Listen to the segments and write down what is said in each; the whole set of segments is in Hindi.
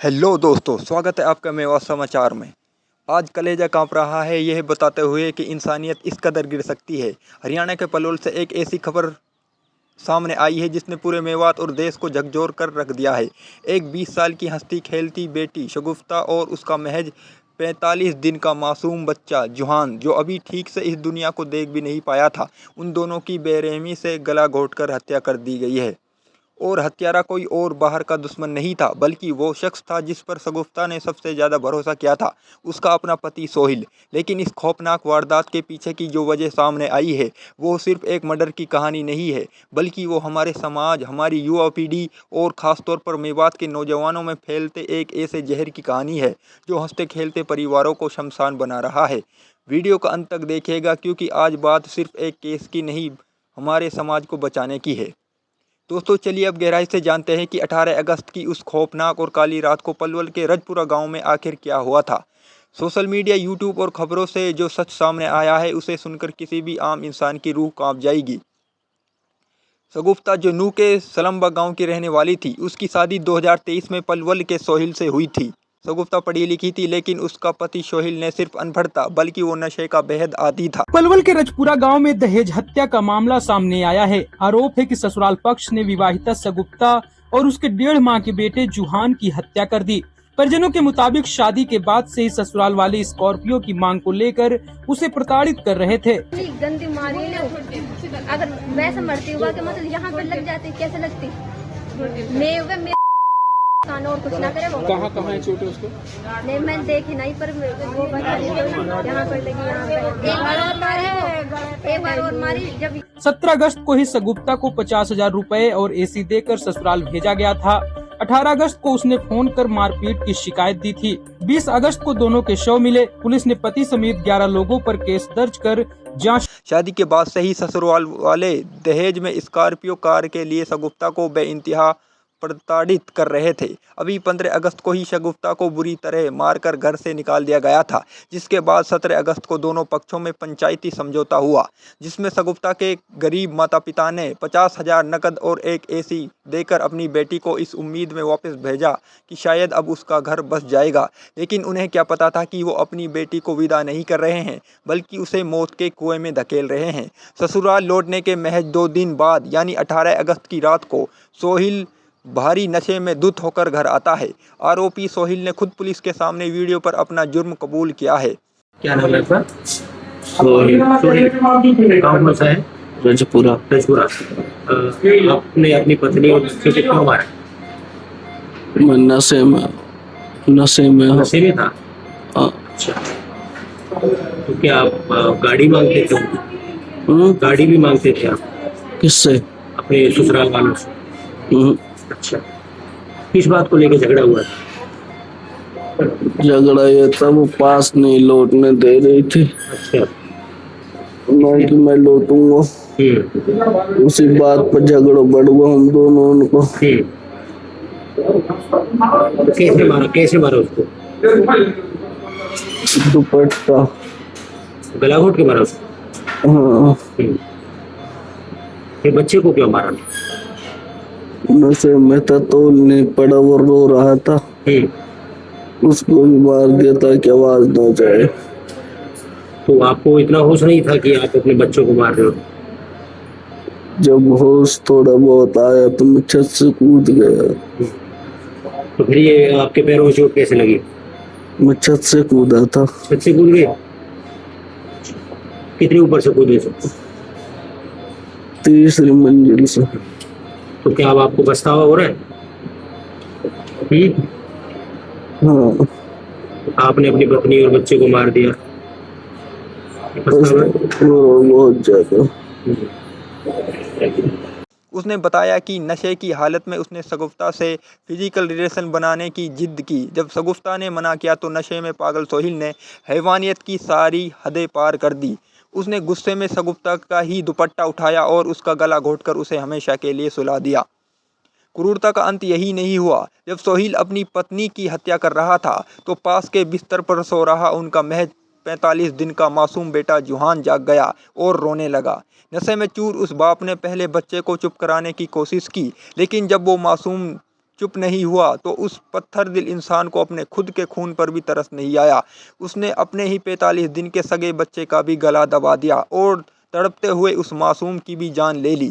हेलो दोस्तों, स्वागत है आपका मेवा समाचार में। आज कलेजा कांप रहा है यह बताते हुए कि इंसानियत इस कदर गिर सकती है। हरियाणा के पलवल से एक ऐसी खबर सामने आई है जिसने पूरे मेवात और देश को झकझोर कर रख दिया है। एक 20 साल की हंसती खेलती बेटी शगुफ्ता और उसका महज 45 दिन का मासूम बच्चा जुहान, जो अभी ठीक से इस दुनिया को देख भी नहीं पाया था, उन दोनों की बेरहमी से गला घोंटकर हत्या कर दी गई है। और हत्यारा कोई और बाहर का दुश्मन नहीं था, बल्कि वो शख्स था जिस पर शगुफ्ता ने सबसे ज़्यादा भरोसा किया था, उसका अपना पति सोहिल। लेकिन इस खौफनाक वारदात के पीछे की जो वजह सामने आई है, वो सिर्फ एक मर्डर की कहानी नहीं है, बल्कि वो हमारे समाज, हमारी युवा पीढ़ी और ख़ासतौर पर मेवात के नौजवानों में फैलते एक ऐसे जहर की कहानी है जो हंसते खेलते परिवारों को शमशान बना रहा है। वीडियो का अंत तक देखिएगा, क्योंकि आज बात सिर्फ एक केस की नहीं, हमारे समाज को बचाने की है। दोस्तों चलिए अब गहराई से जानते हैं कि 18 अगस्त की उस खौफनाक और काली रात को पलवल के रजपुरा गांव में आखिर क्या हुआ था। सोशल मीडिया, यूट्यूब और खबरों से जो सच सामने आया है, उसे सुनकर किसी भी आम इंसान की रूह कांप जाएगी। शगुफ्ता, जो नूह के सलम्बा गांव की रहने वाली थी, उसकी शादी 2023 में पलवल के सोहिल से हुई थी। शगुफ्ता पढ़ी लिखी थी, लेकिन उसका पति सोहिल ने सिर्फ अनपढ़ था, बल्कि वो नशे का बेहद आदी था। पलवल के रजपुरा गांव में दहेज हत्या का मामला सामने आया है। आरोप है कि ससुराल पक्ष ने विवाहिता शगुफ्ता और उसके 1.5 माह के बेटे जुहान की हत्या कर दी। परिजनों के मुताबिक शादी के बाद से ही ससुराल वाले स्कॉर्पियो की मांग को लेकर उसे प्रताड़ित कर रहे थे। गंदी मारी अगर वैसे मरती हुआ के मतलब यहाँ पे लग जाती, कैसे लगती? और कुछ ना करे वो। कहाँ है चोटें उसको? नहीं, मैं देखी नहीं, पर वो बता रही थी यहाँ पर लगी, यहाँ पे एक बार और मारी जब 17 अगस्त को ही शगुफ्ता को 50,000 रुपए और एसी देकर ससुराल भेजा गया था। 18 अगस्त को उसने फोन कर मारपीट की शिकायत दी थी। 20 अगस्त को दोनों के शव मिले। पुलिस ने पति समेत 11 लोगों पर केस दर्ज कर जांच। शादी के बाद से ही ससुराल वाले दहेज में स्कॉर्पियो कार के लिए शगुफ्ता को बेइंतहा प्रताड़ित कर रहे थे। अभी 15 अगस्त को ही शगुफ्ता को बुरी तरह मारकर घर से निकाल दिया गया था, जिसके बाद 17 अगस्त को दोनों पक्षों में पंचायती समझौता हुआ, जिसमें शगुफ्ता के गरीब माता पिता ने 50,000 नकद और एक एसी देकर अपनी बेटी को इस उम्मीद में वापस भेजा कि शायद अब उसका घर बस जाएगा। लेकिन उन्हें क्या पता था कि वो अपनी बेटी को विदा नहीं कर रहे हैं, बल्कि उसे मौत के कुएं में धकेल रहे हैं। ससुराल लौटने के महज 2 दिन बाद, यानी 18 अगस्त की रात को, सोहिल भारी नशे में धुत होकर घर आता है। आरोपी सोहिल ने खुद पुलिस के सामने वीडियो पर अपना जुर्म कबूल किया है। क्या नाम है आपका? सोहिल। सोहिल गाँव कौन सा है? रजपुरा। रजपुरा। आपने अपनी पत्नी और बच्चे को क्यों मारा? मैं नशे में था। अच्छा, तो क्या आप गाड़ी मांगते थे? गाड़ी भी मांगते थे आप? किससे? अपने ससुराल वालों से। अच्छा, किस बात को लेकर झगड़ा हुआ था? झगड़ा ये था, वो पास नहीं लौटने दे रही थी। अच्छा, कि मैं लौटूंगा, उसी बात पर झगड़ा बढ़ गया हम दोनों। उनको कैसे मारा उसको? दुपट्टा, गला घोट के मारा उसको? हाँ। फिर बच्चे को क्यों मारा? नशे में था तो नहीं पड़ा, वो रो रहा था, उसको भी मार दिया ताकि आवाज ना जाए। तो आपको इतना होश नहीं था कि आप अपने बच्चों को मार रहे हो? जब होश थोड़ा बहुत आया तो मैं छत से कूद गया। तो फिर ये आपके पैरों में चोट कैसे लगी? मैं छत से कूदा था। छत से कूद गए? कितने ऊपर से कूदे? 3री मंजिल से। तो क्या अब आपको पछतावा हो रहा है? हाँ। आपने अपनी पत्नी और बच्चे को मार दिया। बहुत ज्यादा। उसने बताया कि नशे की हालत में उसने शगुफ्ता से फिजिकल रिलेशन बनाने की जिद की। जब शगुफ्ता ने मना किया तो नशे में पागल सोहिल ने हैवानियत की सारी हदें पार कर दी। उसने गुस्से में शगुफ्ता का ही दुपट्टा उठाया और उसका गला घोंटकर उसे हमेशा के लिए सुला दिया। क्रूरता का अंत यही नहीं हुआ। जब सोहिल अपनी पत्नी की हत्या कर रहा था, तो पास के बिस्तर पर सो रहा उनका महज 45 दिन का मासूम बेटा जुहान जाग गया और रोने लगा। नशे में चूर उस बाप ने पहले बच्चे को चुप कराने की कोशिश की, लेकिन जब वो मासूम चुप नहीं हुआ तो उस पत्थर दिल इंसान को अपने खुद के खून पर भी तरस नहीं आया। उसने अपने ही 45 दिन के सगे बच्चे का भी गला दबा दिया और तड़पते हुए उस मासूम की भी जान ले ली।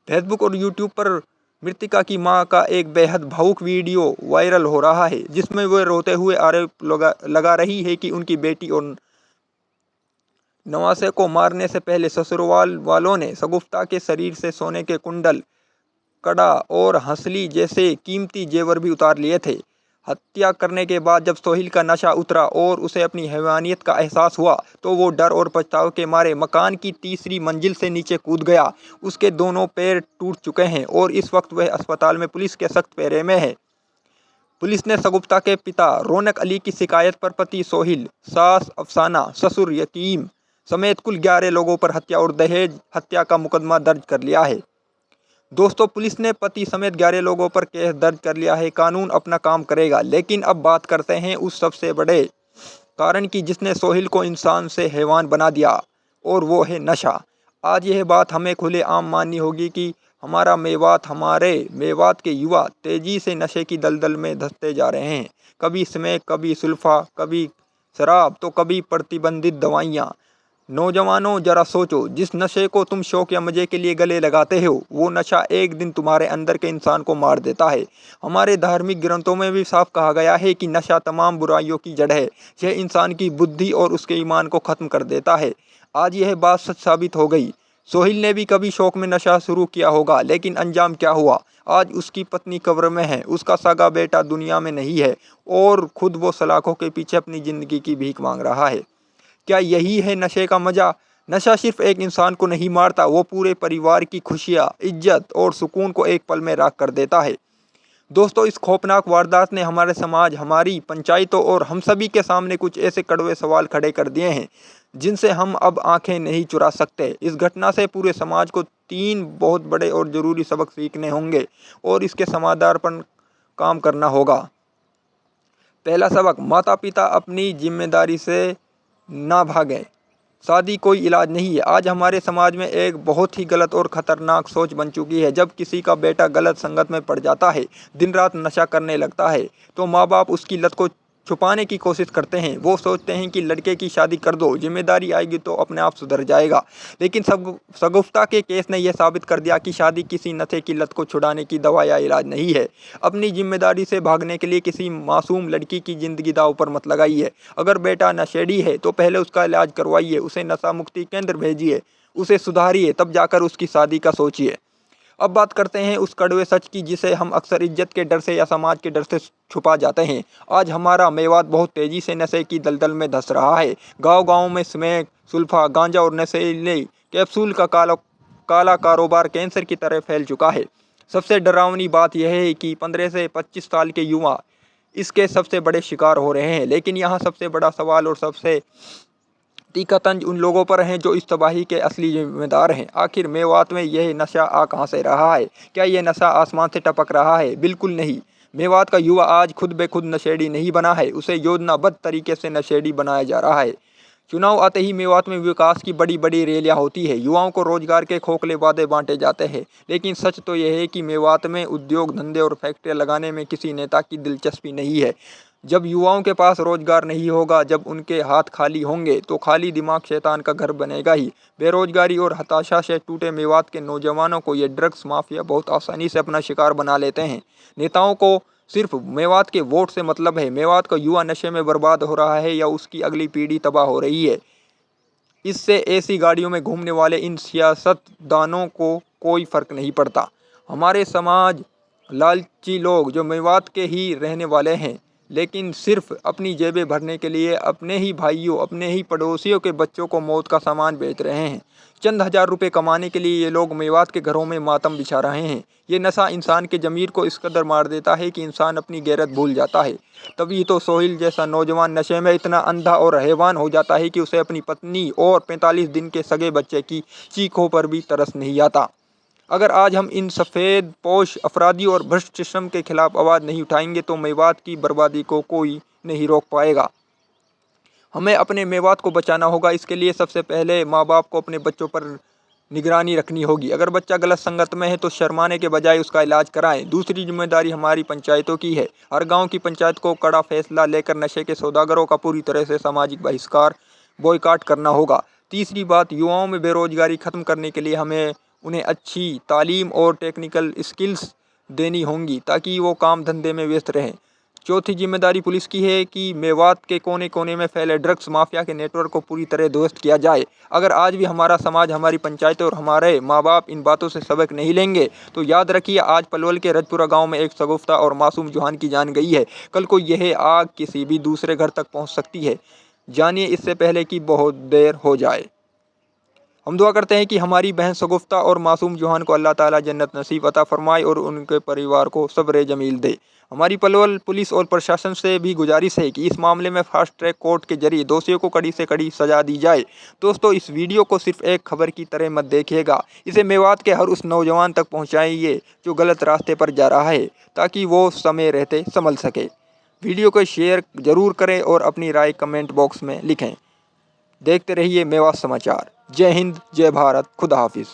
फेसबुक और यूट्यूब पर मृतिका की मां का एक बेहद भावुक वीडियो वायरल हो रहा है, जिसमें वह रोते हुए आरोप लगा रही है कि उनकी बेटी और नवासे को मारने से पहले ससुराल वालों ने शगुफ्ता के शरीर से सोने के कुंडल, कड़ा और हंसली जैसे कीमती जेवर भी उतार लिए थे। हत्या करने के बाद जब सोहिल का नशा उतरा और उसे अपनी हैवानियत का एहसास हुआ तो वो डर और पछतावे के मारे मकान की तीसरी मंजिल से नीचे कूद गया। उसके दोनों पैर टूट चुके हैं और इस वक्त वह अस्पताल में पुलिस के सख्त पहरे में है। पुलिस ने शगुफ्ता के पिता रौनक अली की शिकायत पर पति सोहिल, सास अफसाना, ससुर यकीम समेत कुल 11 लोगों पर हत्या और दहेज हत्या का मुकदमा दर्ज कर लिया है। दोस्तों, पुलिस ने पति समेत 11 लोगों पर केस दर्ज कर लिया है। कानून अपना काम करेगा। लेकिन अब बात करते हैं उस सबसे बड़े कारण की जिसने सोहिल को इंसान से हैवान बना दिया, और वो है नशा। आज यह बात हमें खुलेआम माननी होगी कि हमारे मेवात के युवा तेजी से नशे की दलदल में धंसते जा रहे हैं। कभी स्मैक, कभी सुल्फा, कभी शराब तो कभी प्रतिबंधित दवाइयाँ। नौजवानों, जरा सोचो, जिस नशे को तुम शौक या मजे के लिए गले लगाते हो वो नशा एक दिन तुम्हारे अंदर के इंसान को मार देता है। हमारे धार्मिक ग्रंथों में भी साफ कहा गया है कि नशा तमाम बुराइयों की जड़ है। यह इंसान की बुद्धि और उसके ईमान को खत्म कर देता है। आज यह बात सच साबित हो गई। सोहिल ने भी कभी शौक में नशा शुरू किया होगा, लेकिन अंजाम क्या हुआ? आज उसकी पत्नी कब्र में है, उसका सगा बेटा दुनिया में नहीं है और खुद वो सलाखों के पीछे अपनी जिंदगी की भीख मांग रहा है। क्या यही है नशे का मजा? नशा सिर्फ एक इंसान को नहीं मारता, वो पूरे परिवार की खुशियाँ, इज्जत और सुकून को एक पल में राख कर देता है। दोस्तों, इस खौफनाक वारदात ने हमारे समाज, हमारी पंचायतों और हम सभी के सामने कुछ ऐसे कड़वे सवाल खड़े कर दिए हैं जिनसे हम अब आंखें नहीं चुरा सकते। इस घटना से पूरे समाज को 3 बहुत बड़े और ज़रूरी सबक सीखने होंगे और इसके समाधान पर काम करना होगा। पहला सबक, माता पिता अपनी जिम्मेदारी से ना भागें। शादी कोई इलाज नहीं है। आज हमारे समाज में एक बहुत ही गलत और ख़तरनाक सोच बन चुकी है। जब किसी का बेटा गलत संगत में पड़ जाता है, दिन रात नशा करने लगता है, तो माँ बाप उसकी लत को छुपाने की कोशिश करते हैं। वो सोचते हैं कि लड़के की शादी कर दो, जिम्मेदारी आएगी तो अपने आप सुधर जाएगा। लेकिन शगुफ्ता के केस ने यह साबित कर दिया कि शादी किसी नशे की लत को छुड़ाने की दवा या इलाज नहीं है। अपनी जिम्मेदारी से भागने के लिए किसी मासूम लड़की की ज़िंदगी दांव पर मत लगाइए। अगर बेटा नशेड़ी है तो पहले उसका इलाज करवाइए, उसे नशा मुक्ति केंद्र भेजिए, उसे सुधारिए, तब जाकर उसकी शादी का सोचिए। अब बात करते हैं उस कड़वे सच की जिसे हम अक्सर इज्जत के डर से या समाज के डर से छुपा जाते हैं। आज हमारा मेवात बहुत तेज़ी से नशे की दलदल में धंस रहा है। गांव-गांव में स्मैक, सुल्फा, गांजा और नशीले कैप्सूल का काला कारोबार कैंसर की तरह फैल चुका है। सबसे डरावनी बात यह है कि 15 से 25 साल के युवा इसके सबसे बड़े शिकार हो रहे हैं। लेकिन यहाँ सबसे बड़ा सवाल और सबसे तीखा तंज उन लोगों पर हैं जो इस तबाही के असली जिम्मेदार हैं। आखिर मेवात में यह नशा आ कहाँ से रहा है? क्या यह नशा आसमान से टपक रहा है? बिल्कुल नहीं। मेवात का युवा आज खुद बेखुद नशेड़ी नहीं बना है, उसे योजनाबद्ध तरीके से नशेड़ी बनाया जा रहा है। चुनाव आते ही मेवात में विकास की बड़ी बड़ी रैलियां होती है। युवाओं को रोजगार के खोखले वादे बांटे जाते हैं। लेकिन सच तो यह है कि मेवात में उद्योग धंधे और फैक्ट्रियां लगाने में किसी नेता की दिलचस्पी नहीं है। जब युवाओं के पास रोजगार नहीं होगा, जब उनके हाथ खाली होंगे, तो खाली दिमाग शैतान का घर बनेगा ही। बेरोजगारी और हताशा से टूटे मेवात के नौजवानों को ये ड्रग्स माफिया बहुत आसानी से अपना शिकार बना लेते हैं। नेताओं को सिर्फ मेवात के वोट से मतलब है। मेवात का युवा नशे में बर्बाद हो रहा है या उसकी अगली पीढ़ी तबाह हो रही है, इससे ऐसी गाड़ियों में घूमने वाले इन सियासतदानों को कोई फर्क नहीं पड़ता। हमारे समाज लालची लोग जो मेवात के ही रहने वाले हैं, लेकिन सिर्फ अपनी जेबें भरने के लिए अपने ही भाइयों, अपने ही पड़ोसियों के बच्चों को मौत का सामान बेच रहे हैं। चंद हजार रुपए कमाने के लिए ये लोग मेवात के घरों में मातम बिछा रहे हैं। ये नशा इंसान के ज़मीर को इस कदर मार देता है कि इंसान अपनी गैरत भूल जाता है। तभी तो सोहिल जैसा नौजवान नशे में इतना अंधा और हैवान हो जाता है कि उसे अपनी पत्नी और 45 दिन के सगे बच्चे की चीखों पर भी तरस नहीं आता। अगर आज हम इन सफ़ेद पोश अपराधियों और भ्रष्ट सिस्टम के खिलाफ आवाज़ नहीं उठाएंगे तो मेवात की बर्बादी को कोई नहीं रोक पाएगा। हमें अपने मेवात को बचाना होगा। इसके लिए सबसे पहले माँ बाप को अपने बच्चों पर निगरानी रखनी होगी। अगर बच्चा गलत संगत में है तो शर्माने के बजाय उसका इलाज कराएं। दूसरी जिम्मेदारी हमारी पंचायतों की है। हर गांव की पंचायत को कड़ा फैसला लेकर नशे के सौदागरों का पूरी तरह से सामाजिक बहिष्कार बॉयकॉट करना होगा। तीसरी बात, युवाओं में बेरोजगारी खत्म करने के लिए हमें उन्हें अच्छी तालीम और टेक्निकल स्किल्स देनी होंगी ताकि वो काम धंधे में व्यस्त रहें। चौथी जिम्मेदारी पुलिस की है कि मेवात के कोने कोने में फैले ड्रग्स माफिया के नेटवर्क को पूरी तरह ध्वस्त किया जाए। अगर आज भी हमारा समाज, हमारी पंचायतें और हमारे माँ बाप इन बातों से सबक नहीं लेंगे तो याद रखिए, आज पलवल के रजपुरा गांव में एक शगुफ्ता और मासूम जुहान की जान गई है। कल को यह आग किसी भी दूसरे घर तक पहुँच सकती है। जानिए इससे पहले कि बहुत देर हो जाए। हम दुआ करते हैं कि हमारी बहन शगुफ्ता और मासूम जुहान को अल्लाह ताला जन्नत नसीब अता फरमाए और उनके परिवार को सब्र जमील दे। हमारी पलवल पुलिस और प्रशासन से भी गुजारिश है कि इस मामले में फास्ट ट्रैक कोर्ट के जरिए दोषियों को कड़ी से कड़ी सजा दी जाए। दोस्तों, इस वीडियो को सिर्फ एक खबर की तरह मत देखिएगा, इसे मेवात के हर उस नौजवान तक पहुंचाइए जो गलत रास्ते पर जा रहा है, ताकि वो समय रहते संभल सके। वीडियो को शेयर जरूर करें और अपनी राय कमेंट बॉक्स में लिखें। देखते रहिए मेवात समाचार। जय हिंद, जय भारत, खुदा हाफिज़।